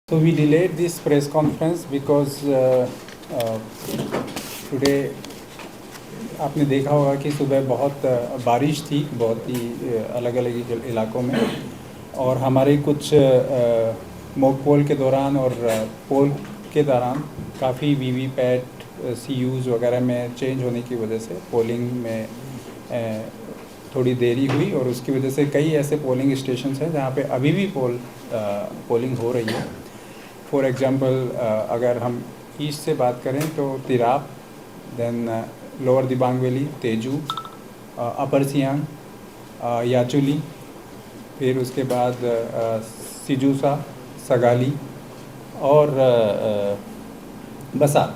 So we delayed this press conference because today आपने देखा होगा कि सुबह बहुत बारिश थी बहुत ही अलग अलग इलाकों में, और हमारे कुछ मॉक पोल के दौरान और पोल के दौरान काफ़ी वीवीपैट सीयूज़ वगैरह में चेंज होने की वजह से पोलिंग में थोड़ी देरी हुई, और उसकी वजह से कई ऐसे पोलिंग स्टेशंस हैं जहाँ पे अभी भी पोलिंग हो रही है। फॉर एग्ज़ाम्पल अगर हम ईस्ट से बात करें तो Tirap, then lower Dibang valley, Tezu, upper Siang, Yachuli, फिर उसके बाद सिजूसा, सगाली और बसा,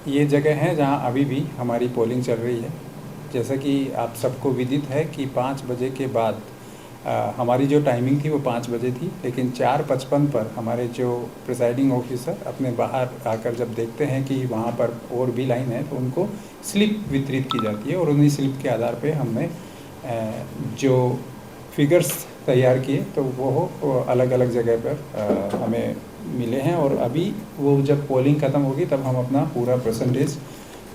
ये जगह हैं जहां अभी भी हमारी पोलिंग चल रही है। जैसा कि आप सबको विदित है कि 5 बजे के बाद हमारी जो टाइमिंग थी वो 5 बजे थी, लेकिन 4:55 पर हमारे जो प्रिसाइडिंग ऑफिसर अपने बाहर आकर जब देखते हैं कि वहाँ पर और भी लाइन है तो उनको स्लिप वितरित की जाती है, और उन्हीं स्लिप के आधार पे हमने जो फिगर्स तैयार किए तो वो अलग अलग जगह पर हमें मिले हैं। और अभी वो जब पोलिंग ख़त्म होगी तब हम अपना पूरा परसेंटेज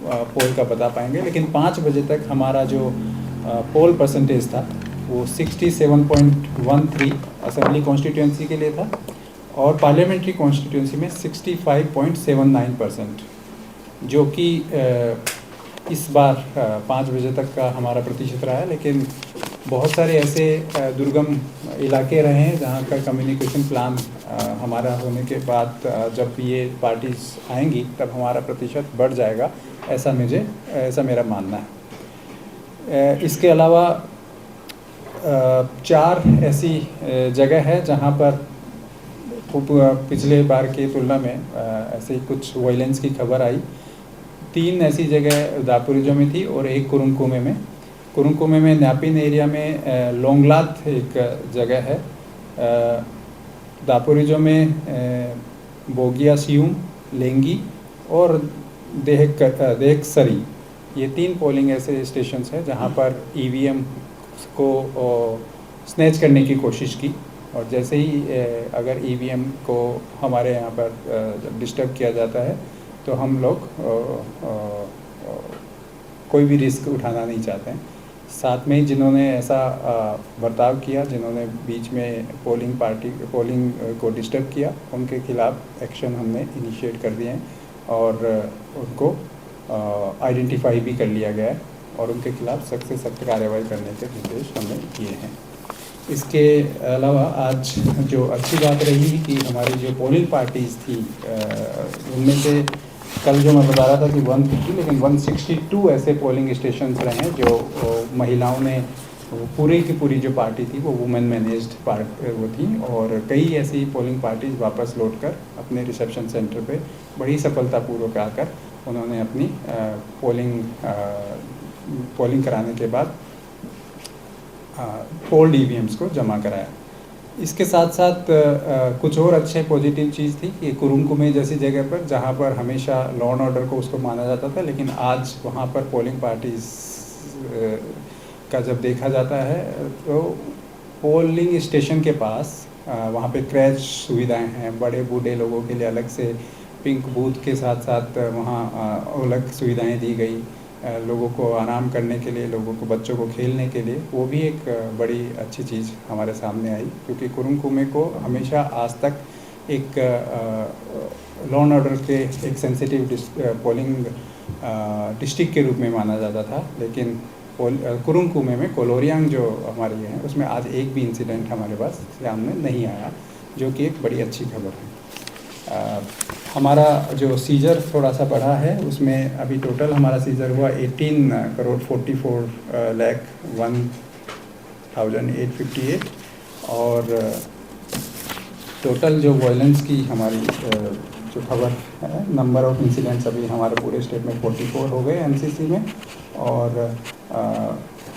पोल का बता पाएंगे, लेकिन 5 बजे तक हमारा जो पोल परसेंटेज था वो 67.13 असेंबली कॉन्स्टिट्यूंसी के लिए था, और पार्लियामेंट्री कॉन्स्टिट्यूंसी में 65.79%, जो कि इस बार 5 बजे तक का हमारा प्रतिशत रहा है। लेकिन बहुत सारे ऐसे दुर्गम इलाके रहे हैं जहां का कम्युनिकेशन प्लान हमारा होने के बाद जब ये पार्टीज आएंगी तब हमारा प्रतिशत बढ़ जाएगा, ऐसा मेरा मानना है। इसके अलावा 4 ऐसी जगह है जहां पर पिछले बार की तुलना में ऐसे ही कुछ वायलेंस की खबर आई। 3 ऐसी जगह दापुरिजो में थी और एक कुरुंकुमे में। कुरुंकुमे में न्यापिन एरिया में लोंगलात एक जगह है, दापुरिजो में बोगिया सियूम, लेंगी और देहकसरी, ये 3 पोलिंग ऐसे स्टेशंस हैं जहां पर ईवीएम को स्नैच करने की कोशिश की, और जैसे ही अगर ईवीएम को हमारे यहाँ पर जब डिस्टर्ब किया जाता है तो हम लोग कोई भी रिस्क उठाना नहीं चाहते हैं। साथ में जिन्होंने ऐसा बर्ताव किया, जिन्होंने बीच में पोलिंग को डिस्टर्ब किया, उनके खिलाफ एक्शन हमने इनिशिएट कर दिए हैं और उनको आइडेंटिफाई भी कर लिया गया है, और उनके खिलाफ सख्त से सख्त कार्रवाई करने के निर्देश हमने किए हैं। इसके अलावा आज जो अच्छी बात रही कि हमारी जो पोलिंग पार्टीज़ थी उनमें से कल जो मैं बता रहा था कि 150, लेकिन 162 ऐसे पोलिंग स्टेशन रहे हैं जो महिलाओं ने, पूरी की पूरी जो पार्टी थी वो वुमेन मैनेज्ड वो थी, और कई ऐसी पोलिंग पार्टीज वापस लौटकर अपने रिसेप्शन सेंटर पे बड़ी सफलतापूर्वक आकर उन्होंने अपनी पोलिंग कराने के बाद पोल्ड ईवीएम्स को जमा कराया। इसके साथ साथ कुछ और अच्छे पॉजिटिव चीज़ थी कि कुरुंकुमे जैसी जगह पर, जहाँ पर हमेशा लॉ एंड ऑर्डर को उसको माना जाता था, लेकिन आज वहाँ पर पोलिंग पार्टीज का जब देखा जाता है तो पोलिंग स्टेशन के पास वहाँ पे क्रैच सुविधाएं हैं, बड़े बूढ़े लोगों के लिए अलग से पिंक बूथ के साथ साथ वहाँ अलग सुविधाएं दी गई, लोगों को आराम करने के लिए, लोगों को, बच्चों को खेलने के लिए, वो भी एक बड़ी अच्छी चीज़ हमारे सामने आई, क्योंकि कुरुंकुमे को हमेशा आज तक एक लॉ एंड ऑर्डर के एक सेंसिटिव पोलिंग डिस्ट्रिक्ट के रूप में माना जाता था। लेकिन कुरुंकुमे में कोलोरियांग जो हमारी है उसमें आज एक भी इंसिडेंट हमारे पास सामने नहीं आया, जो कि एक बड़ी अच्छी खबर है। हमारा जो सीजर थोड़ा सा बढ़ा है, उसमें अभी टोटल हमारा सीजर हुआ 18,44,01,858, और टोटल जो वायलेंस की हमारी जो खबर है, नंबर ऑफ इंसिडेंट्स अभी हमारे पूरे स्टेट में 44 हो गए एमसीसी में, और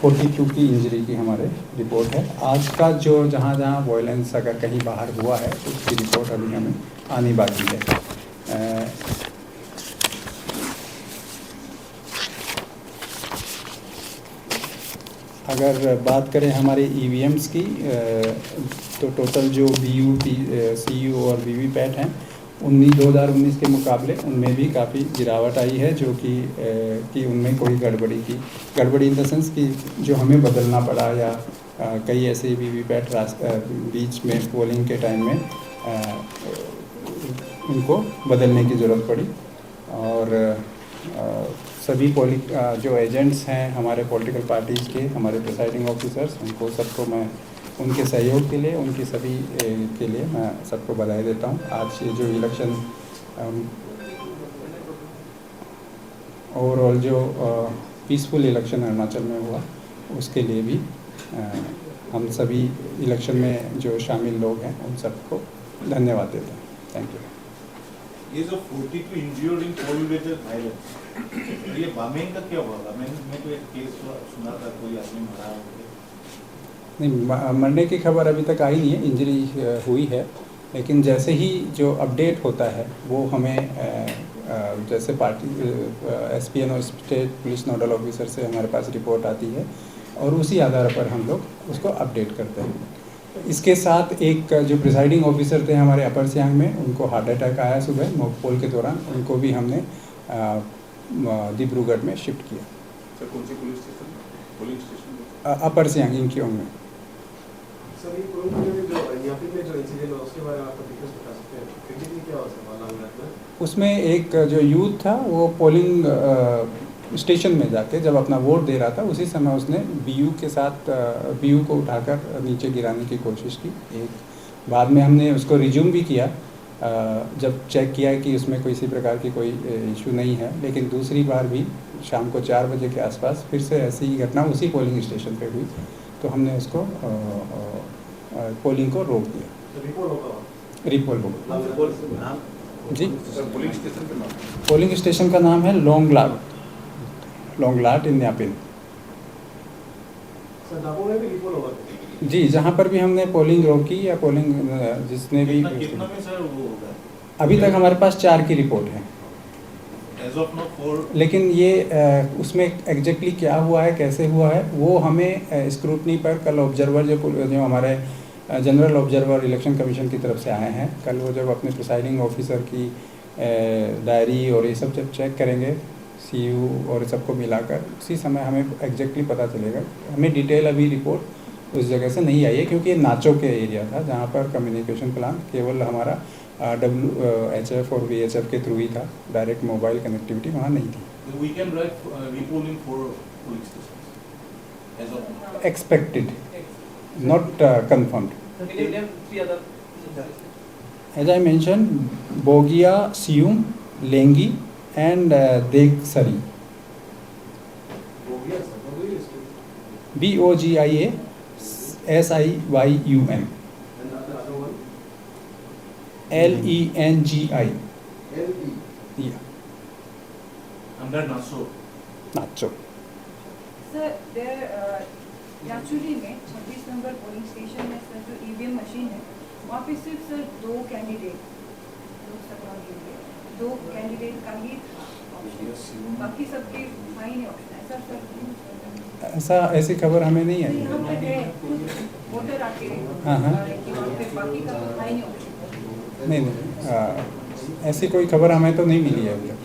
42 की इंजरी की हमारे रिपोर्ट है। आज का जो जहाँ वायलेंस अगर कहीं बाहर हुआ है तो उसकी रिपोर्ट अभी हमें आनी बाकी है। अगर बात करें हमारे ईवीएम्स की तो टोटल जो बीयू सीयू और वीवीपैट हैं 2019 के मुकाबले उनमें भी काफ़ी गिरावट आई है, जो कि उनमें कोई गड़बड़ी इन द सेंस कि जो हमें बदलना पड़ा, या कई ऐसे वीवीपैट बीच में पोलिंग के टाइम में उनको बदलने की ज़रूरत पड़ी। और सभी जो एजेंट्स हैं हमारे पॉलिटिकल पार्टीज़ के, हमारे प्रिसाइडिंग ऑफिसर्स, उनको सबको मैं उनके सहयोग के लिए, उनकी सभी के लिए मैं सबको बधाई देता हूँ। आज ये जो इलेक्शन ओवरऑल जो पीसफुल इलेक्शन अरुणाचल में हुआ, उसके लिए भी हम सभी इलेक्शन में जो शामिल लोग हैं उन सबको धन्यवाद देता हूँ। Thank you. ये जो 42 इंज्यूर्ड इन पोल रिलेटेड वायलेंस, ये बामेंग का क्या हुआ? बामेंग में तो एक केस सुना था, कोई आदमी मरा है। नहीं, मरने की खबर अभी तक आई नहीं है, इंजरी हुई है, लेकिन जैसे ही जो अपडेट होता है वो हमें जैसे पार्टी एसपीएन और स्टेट पुलिस नोडल ऑफिसर से हमारे पास रिपोर्ट आती है और उसी आधार पर हम लोग उसको अपडेट करते हैं। इसके साथ एक जो प्रिसाइडिंग ऑफिसर थे हमारे अपर सियांग में, उनको हार्ट अटैक आया सुबह मोकपोल के दौरान, उनको भी हमने डिब्रूगढ़ में शिफ्ट किया। सर कौन सी पुलिस स्टेशन? पोलिंग स्टेशन अपर सियांग इंक्योंग में। सर ये जो इंसिडेंट हुआ उसके बारे में आपको डिटेल्स बता सकते हैं? फिजिकली क्या हुआ सर? उसमें एक जो यूथ था वो पोलिंग स्टेशन में जाके जब अपना वोट दे रहा था, उसी समय उसने बीयू को उठाकर नीचे गिराने की कोशिश की। एक बाद में हमने उसको रिज्यूम भी किया जब चेक किया कि उसमें किसी प्रकार की कोई इशू नहीं है, लेकिन दूसरी बार भी शाम को 4 बजे के आसपास फिर से ऐसी ही घटना उसी पोलिंग स्टेशन पे हुई, तो हमने उसको पोलिंग को रोक दिया। रिपोल होगा जी। पोलिंग स्टेशन का नाम? पोलिंग स्टेशन का नाम है लोंगलाट इन न्यापिन। जी, जहाँ पर भी हमने पोलिंग रोकी या पोलिंग जिसने भी, कितना में सर वो होगा? अभी तक हमारे पास 4 की रिपोर्ट है। As of now 4। लेकिन ये उसमें एग्जैक्टली क्या हुआ है, कैसे हुआ है, वो हमें स्क्रूटनी पर कल ऑब्जर्वर जो हमारे जनरल ऑब्जर्वर इलेक्शन कमीशन की तरफ से आए हैं, कल वो जब अपने प्रिसाइडिंग ऑफिसर की डायरी और ये सब जब चेक करेंगे सीयू और सबको मिलाकर, उसी समय हमें एग्जैक्टली पता चलेगा। हमें डिटेल अभी रिपोर्ट उस जगह से नहीं आई है, क्योंकि ये नाचो के एरिया था जहाँ पर कम्युनिकेशन प्लान केवल हमारा WHF और VHF के थ्रू ही था, डायरेक्ट मोबाइल कनेक्टिविटी वहाँ नहीं थी। We can write reporting for police stations as of now. Expected, not confirmed. As I mentioned, Bogia, Sium, Lengi and Degsari. BOGIA SIYUM. LENGI. Yeah. Under Naso. Nacho. Sir Yachuli में 26 number polling station में sir जो EVM machine है वहाँ पे सिर्फ sir 2 candidate का ही option, बाकी सबके फाइन ऑप्शन है सर। ऐसी खबर हमें नहीं आई। यहाँ पे है वोटर आके हाँ। कि वहाँ पे बाकी का फाइन ऑप्शन नहीं, ऐसी कोई खबर हमें तो नहीं मिली है अभी तक।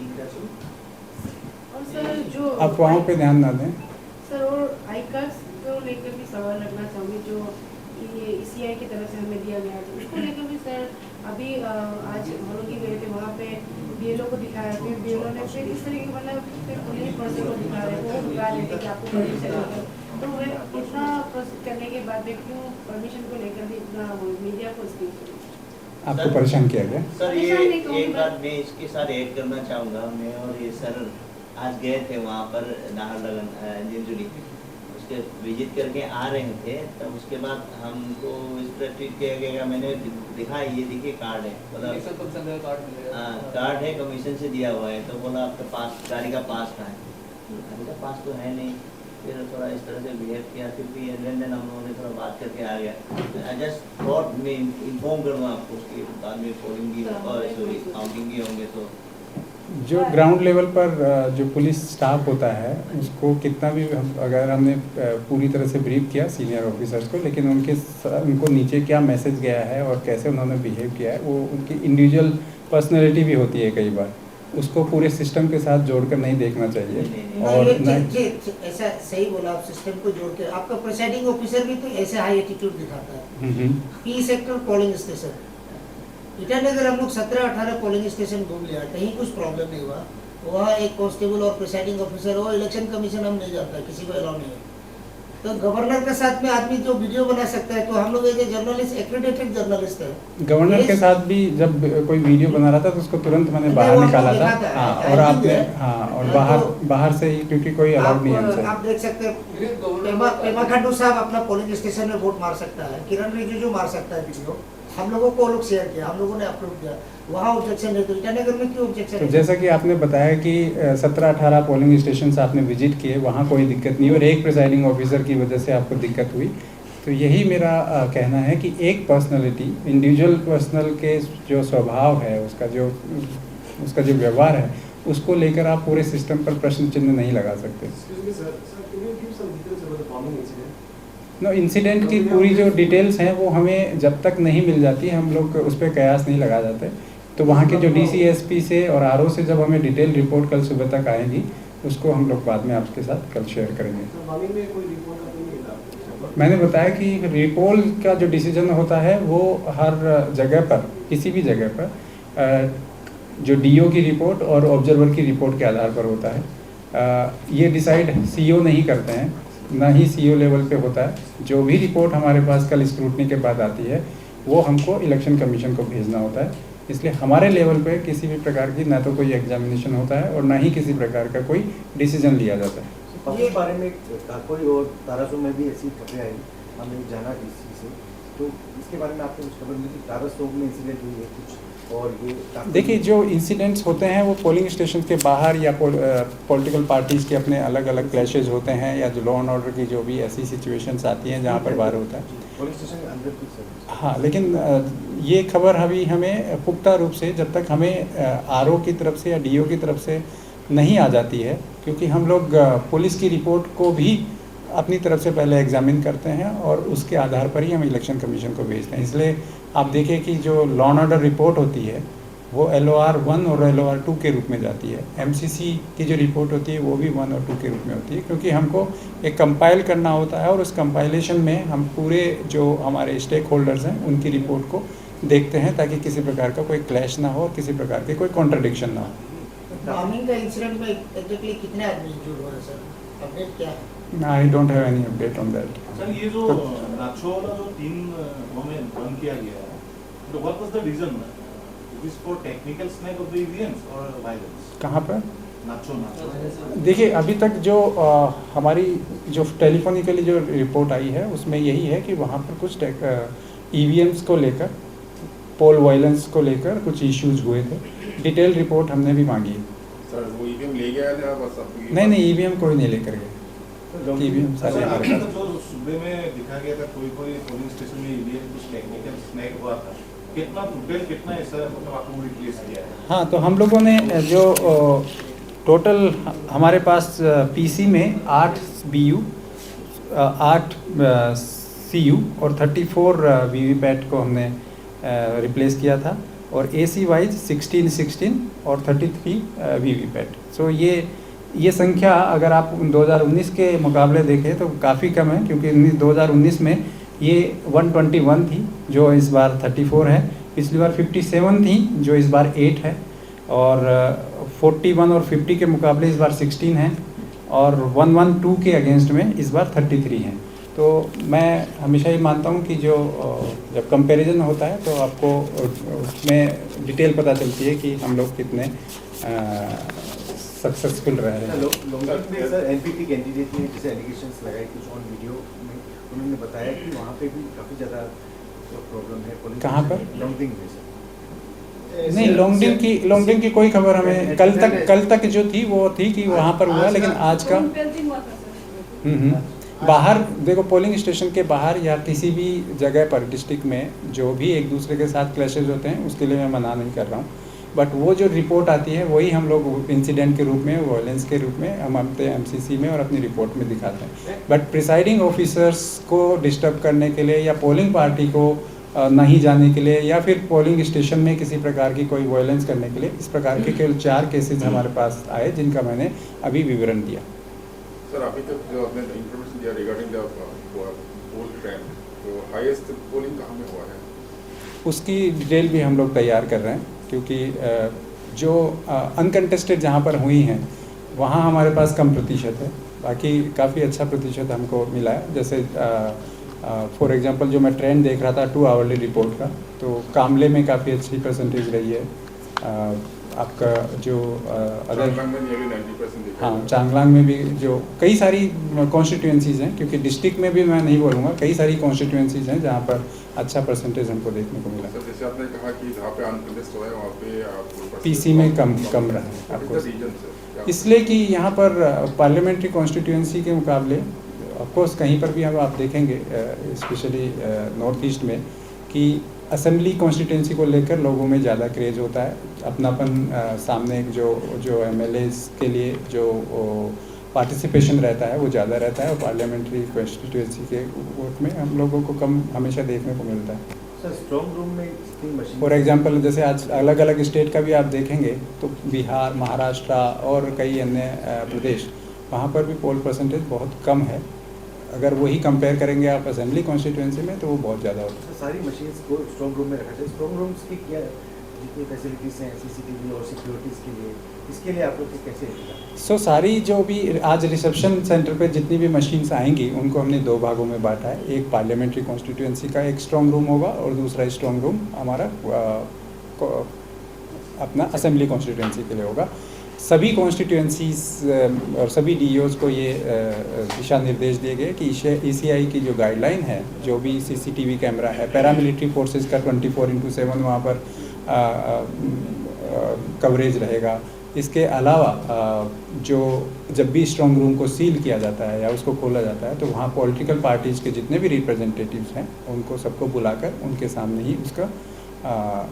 और सर जो अफवाहों पे ध्यान ना दें। सर और आई कार्ड्स को लेकर भी सवाल रखना चाहूँगी, जो ये ECI की तरफ से हमें दिया गया था, उसको लेकर भी सर अभी आज हम लोग ही गए थे वहाँ पे BLO को दिखाया, फिर BLO ने फिर इस तरीके मतलब फिर पुलिस पर्सन को दिखा रहे, वो बता रहे थे कि आपको परमिशन चाहिए, तो वह इतना प्रोसेस करने के बाद में क्यों परमिशन को लेकर भी इतना मीडिया को आपको परेशान किया गया? सर ये एक बात मैं इसके साथ ऐड करना चाहूँगा, मैं और ये सर आज गए थे वहाँ पर नाहरलगुन जिंजुली, उसके विजिट करके आ रहे थे, तब उसके बाद हमको इस पर ट्रीट किया गया। मैंने दिखा, ये देखिए कार्ड है, बोला कार्ड है कमीशन से दिया हुआ है, तो बोला आपका पास गाड़ी का पास कहाँ है? गाड़ी का पास तो है नहीं। फिर थोड़ा इस तरह से बिहेव किया, फिर भी एंड हम लोगों ने थोड़ा बात करके आ गया। आई जस्ट थॉट मैं इन्फॉर्म करूँगा आपको, उसके बाद में पोलिंग भी और सॉरी काउंटिंग भी होंगे, तो जो ग्राउंड लेवल पर जो पुलिस स्टाफ होता है उसको कितना भी अगर हमने पूरी तरह से ब्रीफ किया सीनियर ऑफिसर्स को, लेकिन उनको नीचे क्या मैसेज गया है और कैसे उन्होंने बिहेव किया है, वो उनकी इंडिविजुअल पर्सनैलिटी भी होती है कई बार, उसको पूरे सिस्टम के साथ जोड़कर नहीं देखना चाहिए। और ऐसा सही बोला आप, सिस्टम को जोड़ के आपका प्रिसाइडिंग ऑफिसर भी तो ऐसे हाई एटीट्यूड दिखाता है। P sector polling station Itanagar हम लोग 17-18 पोलिंग स्टेशन घूम लिया, कहीं कुछ प्रॉब्लम नहीं हुआ। वहाँ एक कांस्टेबल और प्रिसाइडिंग ऑफिसर हो, इलेक्शन कमीशन हम नहीं जानता, किसी को अलाउ नहीं है। तो गवर्नर के साथ में आदमी जो वीडियो बना सकता है, तो हम लोग एक जर्नलिस्ट, एक्रेडिटेड जर्नलिस्ट है। गवर्नर के साथ भी जब कोई वीडियो बना रहा था तो उसको तुरंत मैंने बाहर निकाला था। हाँ, और आपने और बाहर से ही, क्योंकि कोई अलाउड नहीं है हमसे। आप देख सकते हैं पेमा खांडू साहब अपना पोलिंग स्टेशन में वोट मार सकता है, किरण रिजिजू मार सकता है वीडियो, हम लोगों को लोग शेयर किया, हम लोगों ने अपलोड किया, वहाँ ऑब्जेक्शन नहीं। तो ईटानगर में क्यों ऑब्जेक्शन? तो जैसा कि आपने बताया कि 17-18 पोलिंग स्टेशन आपने विजिट किए, वहाँ कोई दिक्कत नहीं और एक प्रिसाइडिंग ऑफिसर की वजह से आपको दिक्कत हुई। तो यही मेरा कहना है कि एक पर्सनैलिटी, इंडिविजुअल पर्सनल के जो स्वभाव है, उसका जो व्यवहार है, उसको लेकर आप पूरे सिस्टम पर प्रश्न चिन्ह नहीं लगा सकते। नो, इंसिडेंट की पूरी जो डिटेल्स हैं वो हमें जब तक नहीं मिल जाती हम लोग उस पर कयास नहीं लगा जाते। तो वहाँ के जो DCSP से और RO से जब हमें डिटेल रिपोर्ट कल सुबह तक आएंगी, उसको हम लोग बाद में आपके साथ कल शेयर करेंगे। मैंने बताया कि रिपोल का जो डिसीजन होता है वो हर जगह पर, किसी भी जगह पर जो DO की रिपोर्ट और ऑब्जर्वर की रिपोर्ट के आधार पर होता है। ये डिसाइड CO नहीं करते हैं, ना ही CO लेवल पे होता है। जो भी रिपोर्ट हमारे पास कल स्क्रूटनी के बाद आती है वो हमको इलेक्शन कमीशन को भेजना होता है। इसलिए हमारे लेवल पे किसी भी प्रकार की ना तो कोई एग्जामिनेशन होता है और ना ही किसी प्रकार का कोई डिसीजन लिया जाता है। ये बारे में कोई और तारासो में भी ऐसी खबरें आई, हमने जाना किसी से, तो इसके बारे में आपको कुछ खबर मिली? तारासो में इंसिडेंट हुई है कुछ? और ये देखिए, जो इंसिडेंट्स होते हैं वो पोलिंग स्टेशन के बाहर या पॉलिटिकल पार्टीज़ के अपने अलग अलग क्लैशेज होते हैं, या जो लॉ एंड ऑर्डर की जो भी ऐसी सिचुएशंस आती हैं जहाँ पर बाहर होता है। पोलिंग स्टेशन के अंदर कुछ? हाँ, लेकिन ये खबर अभी हमें पुख्ता रूप से, जब तक हमें RO की तरफ से या DO की तरफ से नहीं आ जाती है, क्योंकि हम लोग पुलिस की रिपोर्ट को भी अपनी तरफ से पहले एग्जामिन करते हैं और उसके आधार पर ही हम इलेक्शन कमीशन को भेजते हैं। इसलिए आप देखें कि जो लॉ एंड ऑर्डर रिपोर्ट होती है वो LOR 1 और LOR 2 के रूप में जाती है। MCC की जो रिपोर्ट होती है वो भी 1 और 2 के रूप में होती है, क्योंकि हमको एक कंपाइल करना होता है और उस कंपाइलेशन में हम पूरे जो हमारे स्टेक होल्डर्स हैं उनकी रिपोर्ट को देखते हैं, ताकि किसी प्रकार का कोई क्लैश ना हो, किसी प्रकार की कोई कॉन्ट्रडिक्शन ना हो। बॉम्बिंग का इंसिडेंट में एग्जैक्टली कितने आदमी इंजर्ड हुए सर? अपडेट क्या है? I don't have any update on that. Sir, ये जो नाचो वाला जो 3 हमें बंद किया गया है, तो what was the reason? It is for technical snag of the EVMs और वायलेंस? कहाँ पर? नाचो। देखिए, अभी तक जो हमारी जो टेलीफोनिकली जो रिपोर्ट आई है उसमें यही है कि वहाँ पर कुछ EVMs को लेकर, पोल वायलेंस को लेकर कुछ इश्यूज हुए थे। डिटेल रिपोर्ट हमने भी मांगी है। सर, वो EVM ले गया या बस आपकी? नहीं, EVM कोई नहीं लेकर गया। EVM सारे अभी तक जो सूबे में दिखा गया था, कोई पोलिंग स्टेशन में EVM कुछ टेक्निकल स्नैक हुआ था, कितना टोटल कितना ऐसा मतलब आपको रिप्लेस किया है? हाँ, तो हम लोगों ने जो टोटल हमारे पास PC में 8 BU, 8 CU और 34 VVPAT को हमने रिप्लेस किया था, और AC वाइज 16 और 33 VVPAT। सो ये संख्या अगर आप 2019 के मुकाबले देखें तो काफ़ी कम है, क्योंकि 2019 में ये 121 थी जो इस बार 34 है, पिछली बार 57 थी जो इस बार 8 है, और 41 और 50 के मुकाबले इस बार 16 है, और 112 के अगेंस्ट में इस बार 33 हैं। तो मैं हमेशा ही मानता हूँ कि जो जब कंपैरिजन होता है तो आपको उसमें डिटेल पता चलती है कि हम लोग कितने सक्सेसफुल रहे हैं। सर, NPP कैंडिडेट ने जैसे एलिगेशंस लगाए कुछ ऑन वीडियो में, उन्होंने बताया कि वहाँ पे भी काफ़ी ज़्यादा प्रॉब्लम है। कहाँ पर? लॉन्गडिंग में सर? नहीं, लॉन्गडिंग की कोई खबर हमें कल तक जो थी वो थी कि वहाँ पर हुआ, लेकिन आज का बाहर देखो, पोलिंग स्टेशन के बाहर या किसी भी जगह पर डिस्ट्रिक्ट में जो भी एक दूसरे के साथ क्लैशेज होते हैं उसके लिए मैं मना नहीं कर रहा हूँ, बट वो जो रिपोर्ट आती है वही हम लोग इंसिडेंट के रूप में, वायलेंस के रूप में हम अपने MCC में और अपनी रिपोर्ट में दिखाते हैं। बट प्रिसाइडिंग ऑफिसर्स को डिस्टर्ब करने के लिए या पोलिंग पार्टी को नहीं जाने के लिए या फिर पोलिंग स्टेशन में किसी प्रकार की कोई वायलेंस करने के लिए, इस प्रकार के केवल 4 केसेस हमारे पास आए जिनका मैंने अभी विवरण दिया। सर अभी तक जो आपने इंफॉर्मेशन दिया रिगार्डिंग द पोल ट्रेंड, तो हाईएस्ट पोलिंग कहाँ में हुआ है? उसकी डिटेल भी हम लोग तैयार कर रहे हैं, क्योंकि जो अनकंटेस्टेड जहाँ पर हुई हैं वहाँ हमारे पास कम प्रतिशत है, बाकी काफ़ी अच्छा प्रतिशत हमको मिला है। जैसे फॉर एग्जांपल जो मैं ट्रेंड देख रहा था 2 आवरली रिपोर्ट का, तो कामले में काफ़ी अच्छी परसेंटेज रही है। आपका जो अदर चांगलांग में नियरली 90% दिखा हाँ, चांगलांग में भी जो कई सारी कॉन्स्टिट्यूएंसीज़ हैं, क्योंकि डिस्ट्रिक्ट में भी मैं नहीं बोलूँगा, कई सारी कॉन्स्टिट्यूएंसीज़ हैं जहाँ पर अच्छा परसेंटेज हमको देखने को मिला। सर जैसे आपने कहा कि जहाँ पे अनकंटेस्ट हुआ है वहाँ पे आप PC में कम रहा है आपको, रीजन सर इसलिए कि यहाँ पर पार्लियामेंट्री कॉन्स्टिट्यूएंसी के मुकाबले ऑफकोर्स कहीं पर भी अब आप देखेंगे, स्पेशली नॉर्थ ईस्ट में, कि असेंबली कॉन्स्टिट्यूएंसी को लेकर लोगों में ज़्यादा क्रेज होता है। अपनापन सामने जो MLAs के लिए जो पार्टिसिपेशन रहता है वो ज़्यादा रहता है, और पार्लियामेंट्री कॉन्स्टिट्यूएंसी के वोट में हम लोगों को कम हमेशा देखने को मिलता है। सर स्ट्रॉन्ग रूम में कितनी मशीन? फॉर एग्जांपल जैसे आज अलग अलग स्टेट का भी आप देखेंगे तो बिहार, महाराष्ट्र और कई अन्य प्रदेश, वहाँ पर भी पोल परसेंटेज बहुत कम है। अगर वही कंपेयर करेंगे आप असेंबली कॉन्स्टिट्यूएंसी में तो वो बहुत ज़्यादा होता है। सारी मशीन्स को स्ट्रॉन्ग रूम में रखा जाए। स्ट्रॉन्ग रूम्स की क्या जितनी फैसिलिटीज़ हैं CCTV और सिक्योरिटीज़ के लिए, इसके लिए आप लोग कैसे? सारी जो भी आज रिसेप्शन सेंटर पे जितनी भी मशीन्स आएंगी उनको हमने 2 भागों में बांटा है। एक पार्लियामेंट्री कॉन्स्टिट्यूएंसी का एक स्ट्रॉन्ग रूम होगा और दूसरा स्ट्रॉन्ग रूम हमारा अपना असेंबली कॉन्स्टिट्यूएंसी के लिए होगा। सभी कॉन्स्टिट्यूएंसीज और सभी DEOs को ये दिशा निर्देश दिए गए कि ECI की जो गाइडलाइन है, जो भी CCTV कैमरा है, पैरामिलिट्री फोर्सेस का 24/7 वहाँ पर कवरेज रहेगा। इसके अलावा जो जब भी स्ट्रॉन्ग रूम को सील किया जाता है या उसको खोला जाता है तो वहाँ पॉलिटिकल पार्टीज़ के जितने भी रिप्रेजेंटेटिव्स हैं उनको सबको बुलाकर उनके सामने ही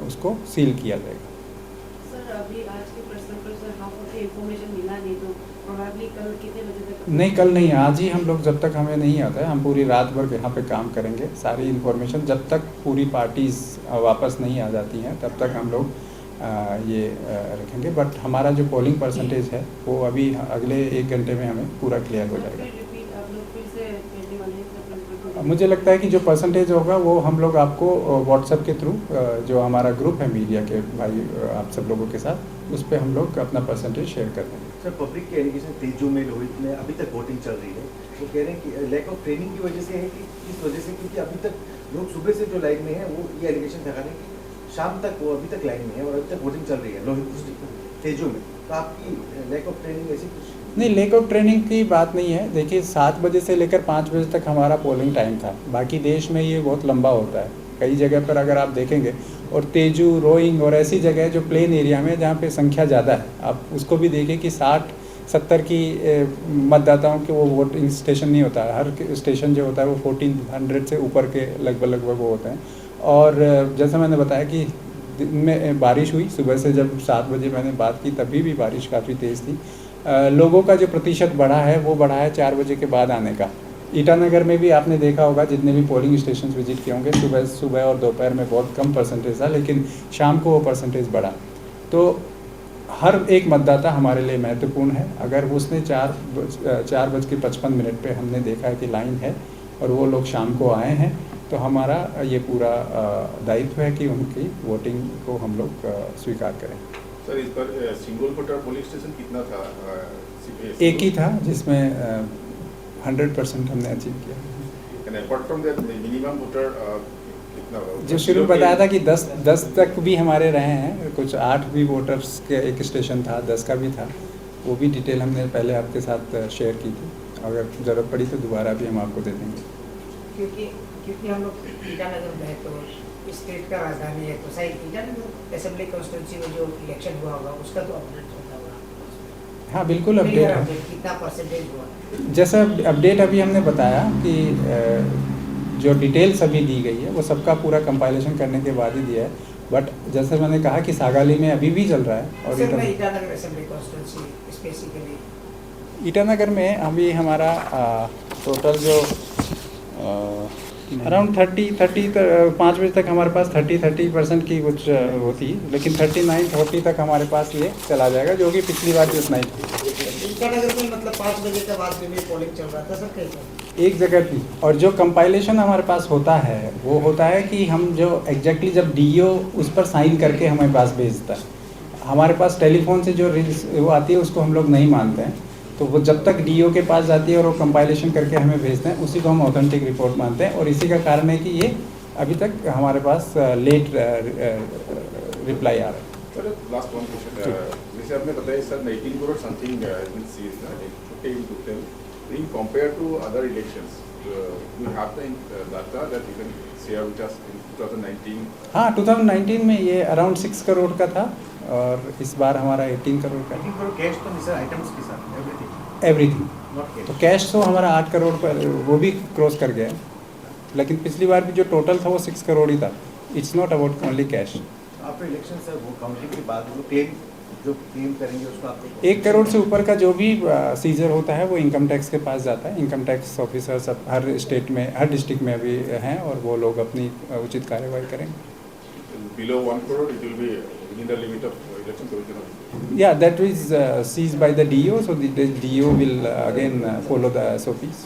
उसको सील किया जाएगा। सर अभी आज के प्रश्न पर सर हाफ ऑफ इंफॉर्मेशन मिला नहीं, तो प्रोबेबली कल कितने बजे तक? नहीं, कल नहीं, आज ही हम लोग, जब तक हमें नहीं आता है हम पूरी रात भर यहाँ पे काम करेंगे। सारी इन्फॉर्मेशन जब तक पूरी पार्टीज़ वापस नहीं आ जाती हैं तब तक हम लोग ये रखेंगे। बट हमारा जो पोलिंग परसेंटेज है वो अभी अगले 1 घंटे में हमें पूरा क्लियर हो जाएगा। मुझे लगता है कि जो परसेंटेज होगा वो हम लोग आपको व्हाट्सएप के थ्रू, जो हमारा ग्रुप है मीडिया के भाई आप सब लोगों के साथ, उस पर हम लोग अपना परसेंटेज शेयर कर देंगे। सर पब्लिक के एलिगेशन तेजू में, लोहित में अभी तक वोटिंग चल रही है, वो कह रहे हैं कि लैक ऑफ ट्रेनिंग की वजह से है कि इस वजह से, क्योंकि अभी तक लोग सुबह से जो लाइन में है वो ये एलिगेशन लगा रहे हैं कि शाम तक वो अभी तक लाइन में है और अभी तक वोटिंग चल रही है लोहित डिस्ट्रिक्ट तेजू में। तो आपकी लैक ऑफ ट्रेनिंग ऐसी कुछ? नहीं, लेक ऑफ ट्रेनिंग की बात नहीं है। देखिए 7 बजे से लेकर 5 बजे तक हमारा पोलिंग टाइम था। बाकी देश में ये बहुत लंबा होता है कई जगह पर, अगर आप देखेंगे। और तेजू, रोइंग और ऐसी जगह जो प्लेन एरिया में जहाँ पे संख्या ज़्यादा है, आप उसको भी देखिए कि 60-70 की मतदाताओं के वो वोटिंग स्टेशन नहीं होता है। हर स्टेशन जो होता है वो 1400 से ऊपर के लगभग वो होते हैं। और जैसा मैंने बताया कि दिन में बारिश हुई, सुबह से जब 7 बजे मैंने बात की तभी भी बारिश काफ़ी तेज़ थी। लोगों का जो प्रतिशत बढ़ा है वो बढ़ा है 4 बजे के बाद आने का। ईटानगर में भी आपने देखा होगा, जितने भी पोलिंग स्टेशन विजिट किए होंगे, सुबह और दोपहर में बहुत कम परसेंटेज था, लेकिन शाम को वो परसेंटेज बढ़ा। तो हर एक मतदाता हमारे लिए महत्वपूर्ण है। अगर उसने 4:55 पे हमने देखा है कि लाइन है और वो लोग शाम को आए हैं, तो हमारा ये पूरा दायित्व है कि उनकी वोटिंग को हम लोग स्वीकार करें। सर इस पर सिंगल कोटा पोलिंग स्टेशन कितना था? एक ही था, जिसमें 100% हमने अचीव किया। And apart from that, minimum voter कितना होगा? जो शुरू बताया था कि 10 तक भी हमारे रहे हैं, कुछ 8 भी वोटर्स के एक स्टेशन था, 10 का भी था। वो भी डिटेल हमने पहले आपके साथ शेयर की थी। अगर ज़रूरत पड़ी तो दोबारा भी हम आपको दे देंगे। क्योंकि हम लोग ईटानगर में है तो स्टेट का राजधानी है, तो शायद ईटानगर असेंबली कॉन्स्टिट्यूंसी में जो इलेक्शन हुआ होगा उसका तो अपडेट होता होगा। हाँ बिल्कुल अपडेट है। कितना परसेंटेज हुआ? जैसा अपडेट अभी हमने बताया कि जो डिटेल्स अभी दी गई है वो सबका पूरा कंपाइलेशन करने के बाद ही दिया है। बट जैसे मैंने कहा कि सागाली में अभी भी चल रहा है। और सर मैं Itanagar assembly constituency specifically Itanagar में अभी हमारा टोटल जो अराउंड 5 बजे तक हमारे पास 30% की कुछ होती है, लेकिन 39-40 तक हमारे पास ये चला जाएगा, जो कि पिछली बार जितना ही थी। ईटानगर में मतलब 5 बजे के बाद में भी पोलिंग चल रहा था सर कैसे? एक जगह थी। और जो कंपाइलेशन हमारे पास होता है वो होता है कि हम जो एग्जैक्टली जब डीओ उस पर साइन करके हमारे पास भेजता है, हमारे पास टेलीफोन से जो वो आती है उसको हम लोग नहीं मानते हैं, तो वो जब तक डीओ के पास जाती है और वो कंपाइलेशन करके हमें भेजते हैं, उसी को हम ऑथेंटिक रिपोर्ट मानते हैं। और इसी का कारण है कि ये अभी तक हमारे पास लेट रिप्लाई आ रहा है। सर लास्ट वन क्वेश्चन, जैसे आपने बताया सर 19 करोड़ समथिंग सीज ना in total, being compared to other elections, you have the data that you can share with us in 2019? हाँ, 2019 में ये अराउंड 6 करोड़ का था और इस बार हमारा 18 करोड़ का है। कैश तो नहीं सर, आइटम्स के साथ एवरीथिंग एवरीथिंग। Not cash. तो कैश तो हमारा 8 करोड़ पर वो भी क्रॉस कर गया है, लेकिन पिछली बार भी जो टोटल था वो 6 करोड़ ही था। It's not about only cash. After election sir वो काउंटिंग के बाद वो क्लेम जो क्लेम करेंगे उसको आपको 1 करोड़ से ऊपर का जो भी सीजर होता है वो इनकम टैक्स के पास जाता है। इनकम टैक्स ऑफिसर सब हर स्टेट में, हर डिस्ट्रिक्ट में अभी हैं और वो लोग अपनी उचित कार्यवाही करेंगे। Below 1 crore, it will be within the limit of election commission? Yeah, that is seized by the DO, so the DO will again follow the SOPs.